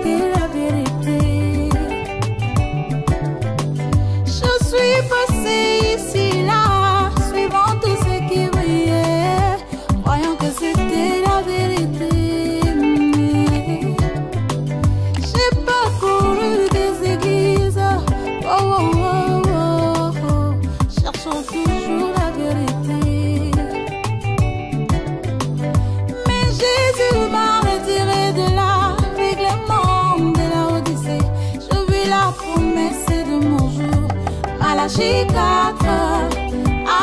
c'était la vérité. Je suis passée ici, là, suivant tout ce qui brillait, croyant que c'était la vérité. J'ai parcouru des églises, oh, oh, oh, oh, oh, cherchant toujours la vérité. Mais Jésus m'a retiré de là, avec les membres de la Odyssée. Je vis la promesse de mon jour. Malachie 4,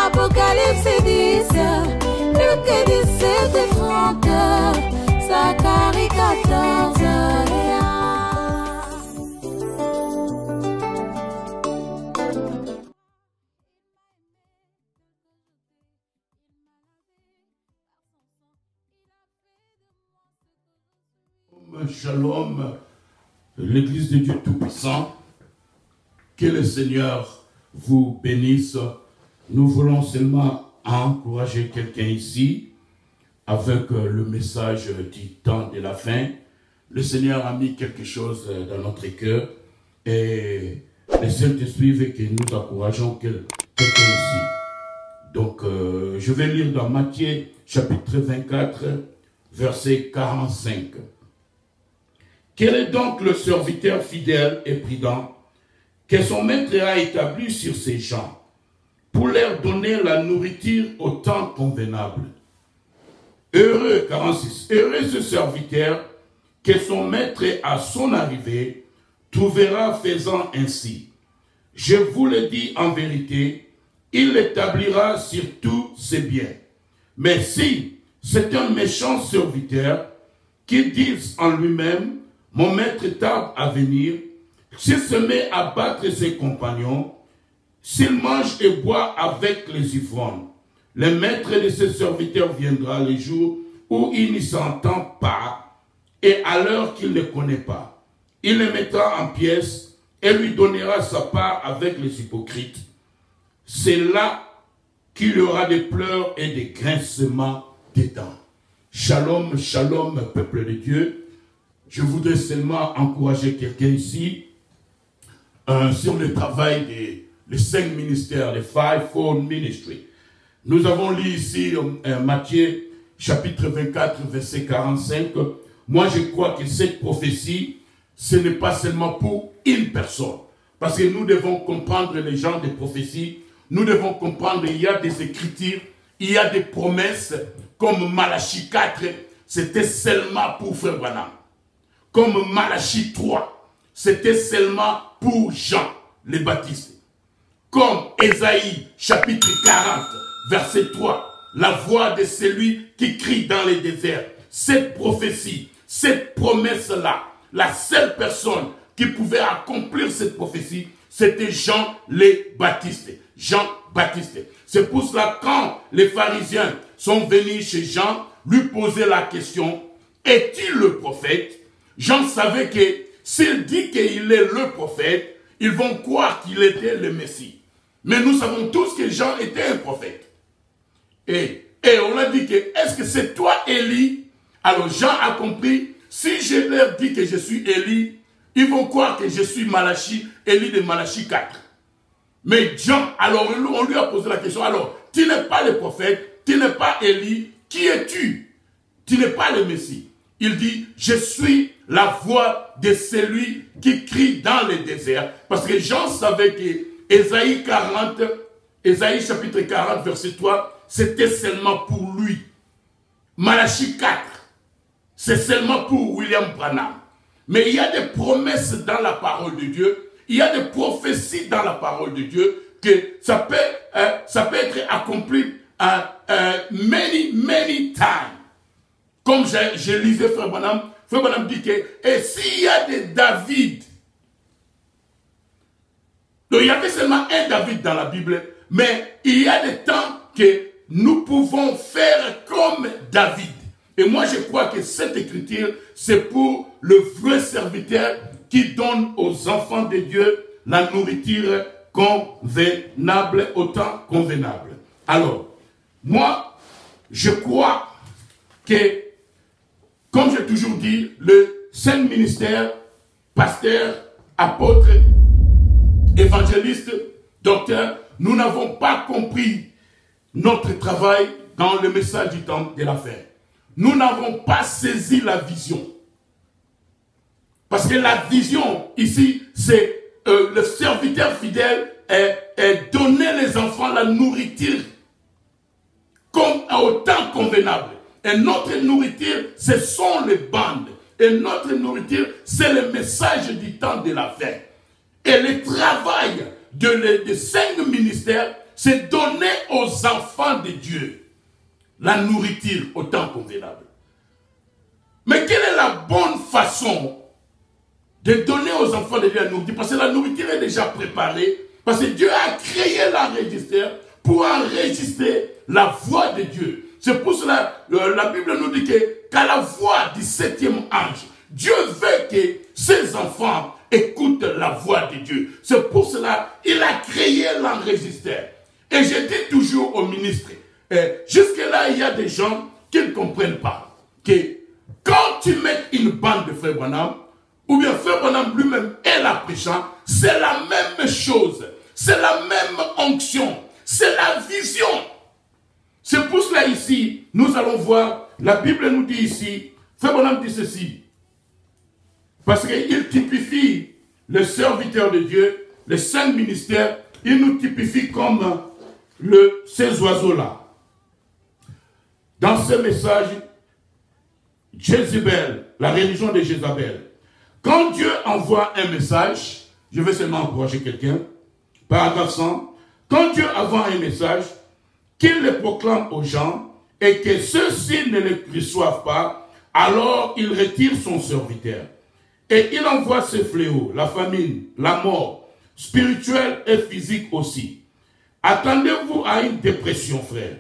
Apocalypse 10, Luc 17 et 30, Zacharie 14 et 1. Shalom, l'Église de Dieu Tout-Puissant, que le Seigneur vous bénisse. Nous voulons seulement encourager quelqu'un ici avec le message du temps de la fin. Le Seigneur a mis quelque chose dans notre cœur et le Saint-Esprit veut que nous encourageons quelqu'un ici. Donc, je vais lire dans Matthieu chapitre 24, verset 45. Quel est donc le serviteur fidèle et prudent que son maître a établi sur ses gens pour leur donner la nourriture au temps convenable? Heureux, 46, heureux ce serviteur que son maître à son arrivée trouvera faisant ainsi. Je vous le dis en vérité, il l'établira sur tous ses biens. Mais si c'est un méchant serviteur qui dit en lui-même, mon maître tarde à venir, s'il se met à battre ses compagnons, s'il mange et boit avec les ivrognes, le maître de ses serviteurs viendra le jour où il ne s'entend pas et à l'heure qu'il ne connaît pas. Il le mettra en pièces et lui donnera sa part avec les hypocrites. C'est là qu'il y aura des pleurs et des grincements des dents. Shalom, shalom, peuple de Dieu. Je voudrais seulement encourager quelqu'un ici sur le travail des 5 ministères, les Fivefold Ministry. Nous avons lu ici Matthieu chapitre 24, verset 45. Moi, je crois que cette prophétie, ce n'est pas seulement pour une personne. Parce que nous devons comprendre les genres de prophéties. Nous devons comprendre qu'il y a des écritures, il y a des promesses, comme Malachie 4, c'était seulement pour Frère Branham. Comme Malachie 3, c'était seulement pour Jean le Baptiste. Comme Ésaïe, chapitre 40, verset 3, la voix de celui qui crie dans les déserts. Cette prophétie, cette promesse-là, la seule personne qui pouvait accomplir cette prophétie, c'était Jean le Baptiste. Jean Baptiste. C'est pour cela quand les pharisiens sont venus chez Jean, lui poser la question, est-il le prophète? Jean savait que s'il dit qu'il est le prophète, ils vont croire qu'il était le Messie. Mais nous savons tous que Jean était un prophète. Et on a dit que, est-ce que c'est toi Élie? Alors Jean a compris, si je leur dis que je suis Élie, ils vont croire que je suis Malachie, Élie de Malachie 4. Mais Jean, alors on lui a posé la question, alors tu n'es pas le prophète, tu n'es pas Élie, qui es-tu? Tu n'es pas le Messie. Il dit, je suis la voix de celui qui crie dans le désert. Parce que Jean savait que Ésaïe 40, Ésaïe chapitre 40, verset 3, c'était seulement pour lui. Malachie 4, c'est seulement pour William Branham. Mais il y a des promesses dans la parole de Dieu, il y a des prophéties dans la parole de Dieu, que ça peut être accompli many times. Comme je lisais Frère Branham dit que, et s'il y a des David, donc il y avait seulement un David dans la Bible, mais il y a des temps que nous pouvons faire comme David. Et moi je crois que cette écriture, c'est pour le vrai serviteur qui donne aux enfants de Dieu la nourriture convenable, au temps convenable. Alors, moi, je crois que, comme j'ai toujours dit, le Saint ministère pasteurs, apôtres, évangélistes, docteurs, nous n'avons pas compris notre travail dans le message du temps de la fin. Nous n'avons pas saisi la vision. Parce que la vision, ici, c'est le serviteur fidèle est donner les enfants la nourriture comme au temps convenable. Et notre nourriture, ce sont les bandes. Et notre nourriture, c'est le message du temps de la fin. Et le travail de 5 ministères, c'est donner aux enfants de Dieu la nourriture au temps convenable. Mais quelle est la bonne façon de donner aux enfants de Dieu la nourriture? Parce que la nourriture est déjà préparée. Parce que Dieu a créé l'enregistreur pour enregistrer la voix de Dieu. C'est pour cela que la Bible nous dit qu'à la voix du 7e ange, Dieu veut que ses enfants écoutent la voix de Dieu. C'est pour cela qu'il a créé l'enregistreur. Et je dis toujours aux ministres, jusque-là, il y a des gens qui ne comprennent pas que quand tu mets une bande de Frère Branham, ou bien Frère Branham lui-même est la prêchant, c'est la même chose. C'est la même onction. C'est la vision. C'est pour cela ici, nous allons voir, la Bible nous dit ici, Frère Branham dit ceci, parce qu'il typifie le serviteur de Dieu, les 5 ministères, il nous typifie comme ces oiseaux-là. Dans ce message, Jézabel, la religion de Jézabel, quand Dieu envoie un message, je vais seulement encourager quelqu'un, paragraphe 100, quand Dieu envoie un message, qu'il le proclame aux gens et que ceux-ci ne le reçoivent pas, alors il retire son serviteur. Et il envoie ses fléaux, la famine, la mort, spirituelle et physique aussi. Attendez-vous à une dépression, frère.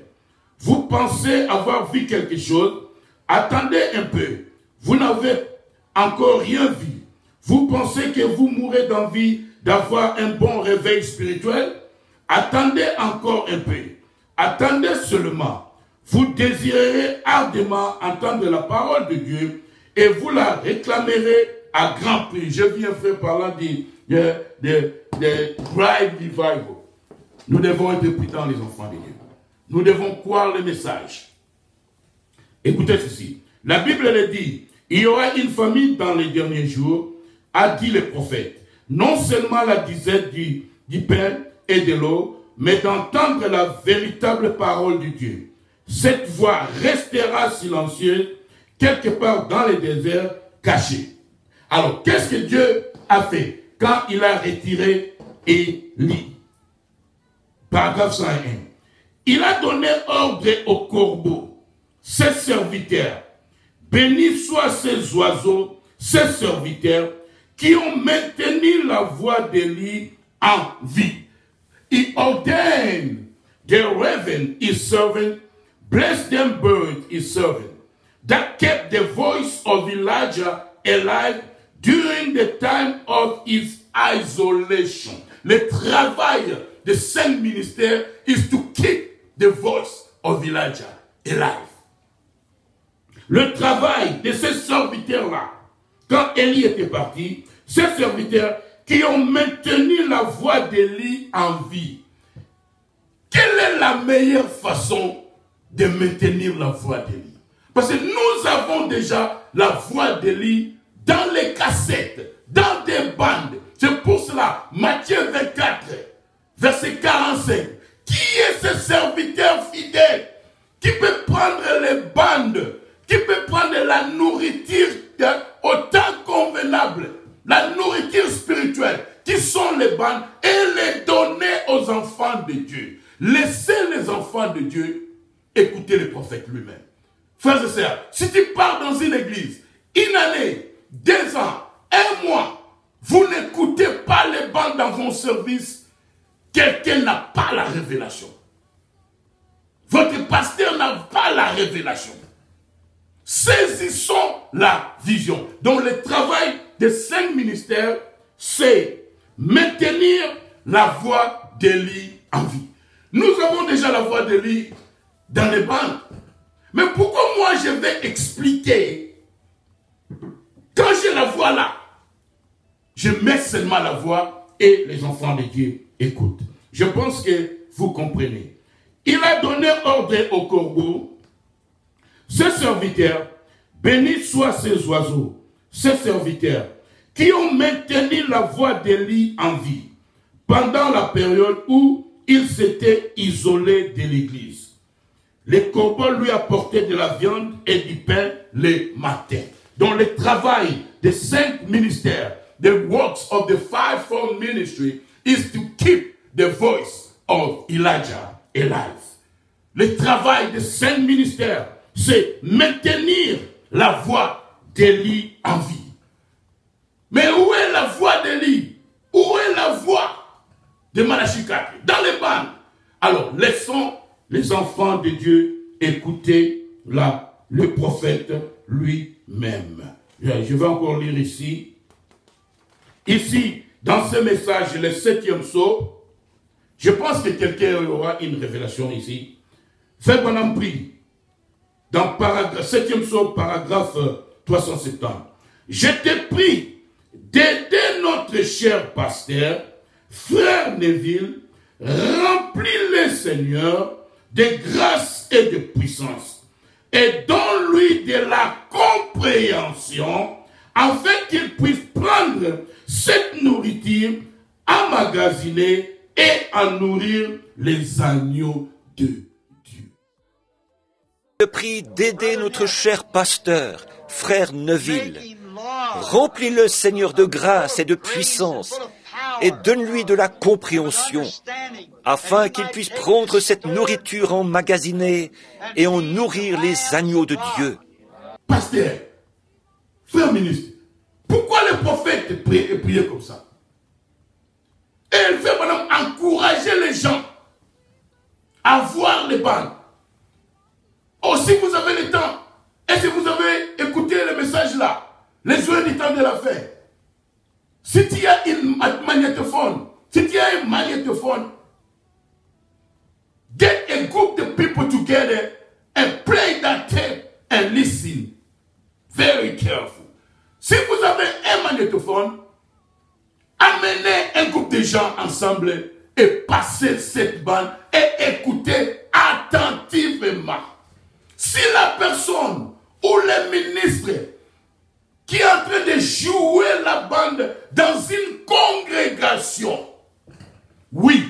Vous pensez avoir vu quelque chose? Attendez un peu. Vous n'avez encore rien vu. Vous pensez que vous mourrez d'envie d'avoir un bon réveil spirituel? Attendez encore un peu. Attendez seulement. Vous désirerez ardemment entendre la parole de Dieu et vous la réclamerez à grand prix. Je viens faire parler de Bride Revival. Nous devons être prudents, les enfants de Dieu. Nous devons croire le message. Écoutez ceci. La Bible le dit, il y aura une famine dans les derniers jours, a dit le prophète. Non seulement la disette du pain et de l'eau, mais d'entendre la véritable parole de Dieu. Cette voix restera silencieuse quelque part dans le désert caché. Alors, qu'est-ce que Dieu a fait quand il a retiré Élie? Paragraphe 101. Il a donné ordre aux corbeaux, ses serviteurs. Bénis soient ces oiseaux, ses serviteurs, qui ont maintenu la voix d'Élie en vie. He ordained the raven his servant, blessed them bird his servant, that kept the voice of Elijah alive during the time of his isolation. Le travail de 5 ministères is to keep the voice of Elijah alive. Le travail de ces serviteurs-là, quand Élie était parti, ces serviteurs qui ont maintenu la voix d'Élie en vie. Quelle est la meilleure façon de maintenir la voix d'Élie? Parce que nous avons déjà la voix d'Élie dans les cassettes, dans des bandes. C'est pour cela, Matthieu 24, verset 45. Qui est ce serviteur fidèle qui peut prendre les bandes, qui peut prendre la nourriture au temps convenable, la nourriture spirituelle, qui sont les bandes, et les donner aux enfants de Dieu? Laissez les enfants de Dieu écouter le prophète lui-même. Frères et sœurs, si tu pars dans une église, une année, 2 ans, 1 mois, vous n'écoutez pas les bandes dans vos services, quelqu'un n'a pas la révélation. Votre pasteur n'a pas la révélation. Saisissons la vision. Donc le travail des 5 ministères, c'est maintenir la voix d'Élie en vie. Nous avons déjà la voix d'Élie dans les bandes. Mais pourquoi moi je vais expliquer, quand j'ai la voix là, je mets seulement la voix et les enfants de Dieu écoutent. Je pense que vous comprenez. Il a donné ordre au corbeau, ce serviteur, bénis soient ces oiseaux, ces serviteurs, qui ont maintenu la voix d'Élie en vie pendant la période où il s'était isolé de l'église. Les corbeaux lui apportaient de la viande et du pain le matin. Dans le travail des 5 ministères, the works of the fivefold ministry is to keep the voice of Elijah alive. Le travail des 5 ministères, c'est maintenir la voix d'Élie en vie. Mais où est la voix d'Élie? Où est la voix de Malachie 4? Dans les bandes. Alors, laissons les enfants de Dieu écouter le prophète lui-même. Je vais encore lire ici. Ici, dans ce message, le 7e psaume, je pense que quelqu'un aura une révélation ici. Frère Branham prie, dans 7e psaume, paragraphe 370. Je te prie d'aider notre cher pasteur, frère Neville, remplis-le, Seigneur, de grâce et de puissance, et donne-lui de la compréhension, afin qu'il puisse prendre cette nourriture, emmagasiner et en nourrir les agneaux de Dieu. Je prie d'aider notre cher pasteur, frère Neville. Remplis-le, Seigneur, de grâce et de puissance, et donne-lui de la compréhension, afin qu'il puisse prendre cette nourriture emmagasinée et en nourrir les agneaux de Dieu. Pasteur, frère ministre, pourquoi le prophète priait comme ça? Et il fait maintenant encourager les gens à voir les bandes. Oh, si vous avez le temps, et si vous avez écouté le message là, les jours du temps de la fin, si tu as un magnétophone, get a group of people together and play that tape and listen. Very careful. Si vous avez un magnétophone, amenez un groupe de gens ensemble et passez cette bande et écoutez attentivement. Si la personne ou le ministre qui est en train de jouer la bande dans une congrégation, oui,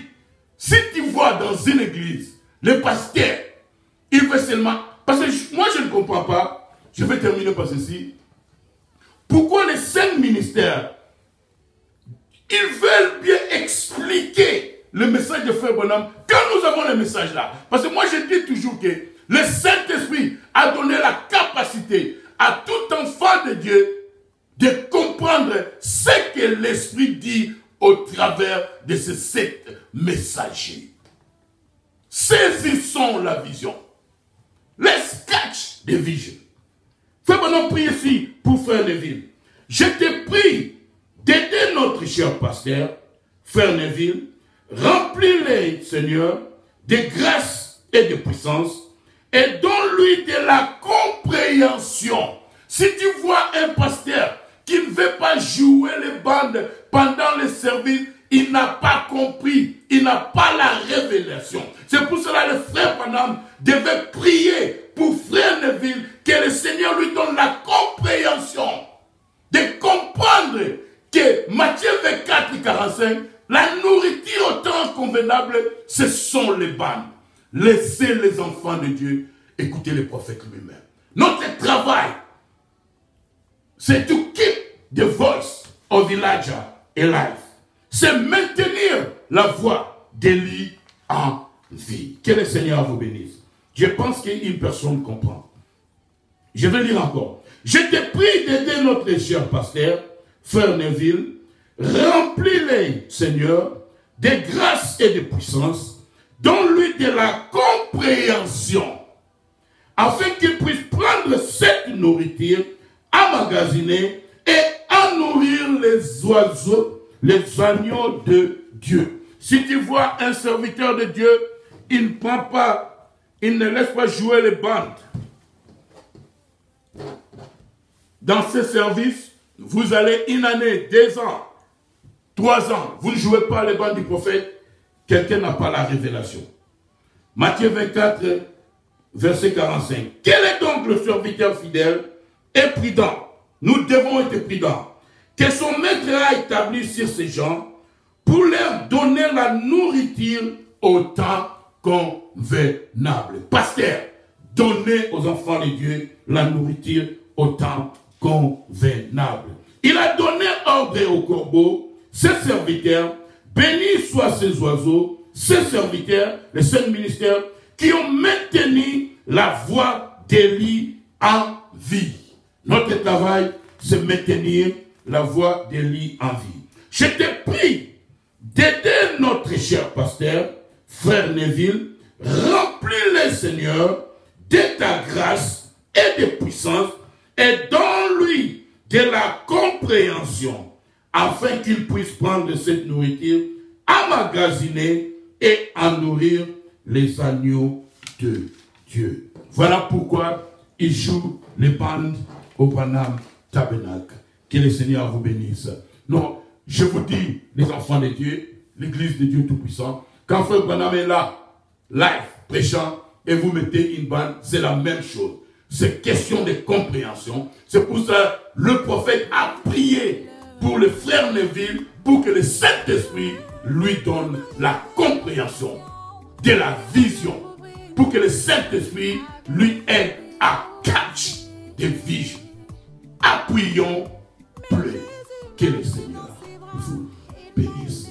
si tu vois dans une église, le pasteur, il veut seulement, parce que moi je ne comprends pas, je vais terminer par ceci, pourquoi les 5 ministères, ils veulent bien expliquer le message de Frère Branham quand nous avons le message là. Parce que moi je dis toujours que le Saint-Esprit a donné la capacité à tout enfant de Dieu de comprendre ce que l'Esprit dit au travers de ces 7 messagers. Saisissons la vision. Let's catch the vision. Frère Branham prie ici pour Frère Neville. Je te prie d'aider notre cher pasteur, Frère Neville, remplis-le, Seigneur, de grâce et de puissance, et donne-lui de la compréhension. Si tu vois un pasteur qui ne veut pas jouer les bandes pendant le service, il n'a pas compris, il n'a pas la révélation. C'est pour cela que le frère Branham devait prier pour Frère Neville, que le Seigneur lui donne la compréhension, de comprendre que Matthieu 24, 45, la nourriture au temps convenable, ce sont les bandes. Laissez les enfants de Dieu écouter le prophète lui-même. Notre travail, c'est to keep the voice of Elijah alive. C'est maintenir la voix d'Élie en vie. Que le Seigneur vous bénisse. Je pense qu'une personne comprend. Je vais lire encore. Je te prie d'aider notre cher pasteur, Frère Neville, remplis-les, Seigneur, de grâce et de puissance, donne-lui de la compréhension, afin qu'il puisse prendre cette nourriture, emmagasiner et en nourrir les oiseaux, les agneaux de Dieu. Si tu vois un serviteur de Dieu, il ne prend pas, il ne laisse pas jouer les bandes. Dans ce service, vous allez une année, 2 ans, 3 ans, vous ne jouez pas les bandes du prophète, quelqu'un n'a pas la révélation. Matthieu 24, verset 45. Quel est donc le serviteur fidèle et prudent? Nous devons être prudents. Que son maître a établi sur ces gens pour leur donner la nourriture au temps convenable. Pasteur, donnez aux enfants de Dieu la nourriture au temps convenable. Il a donné ordre aux corbeaux, ses serviteurs, bénis soient ces oiseaux, ses serviteurs, les 5 ministères, qui ont maintenu la voix d'Élie en vie. Notre travail, c'est maintenir la voix d'Élie en vie. Je te prie d'aider notre cher pasteur, frère Neville, remplis-le, Seigneur, de ta grâce et de puissance, et donne-lui de la compréhension, afin qu'il puisse prendre cette nourriture, emmagasiner et en nourrir les agneaux de Dieu. Voilà pourquoi il joue les bandes au Branham Tabernacle. Que le Seigneur vous bénisse. Non, je vous dis, les enfants de Dieu, l'église de Dieu Tout-Puissant, quand Frère Branham est là, live, prêchant, et vous mettez une bande, c'est la même chose. C'est question de compréhension. C'est pour ça que le prophète a prié pour le frère Neville, pour que le Saint-Esprit lui donne la compréhension de la vision, pour que le Saint-Esprit lui aide à catch des visions. Appuyons plus. Que le Seigneur vous bénisse.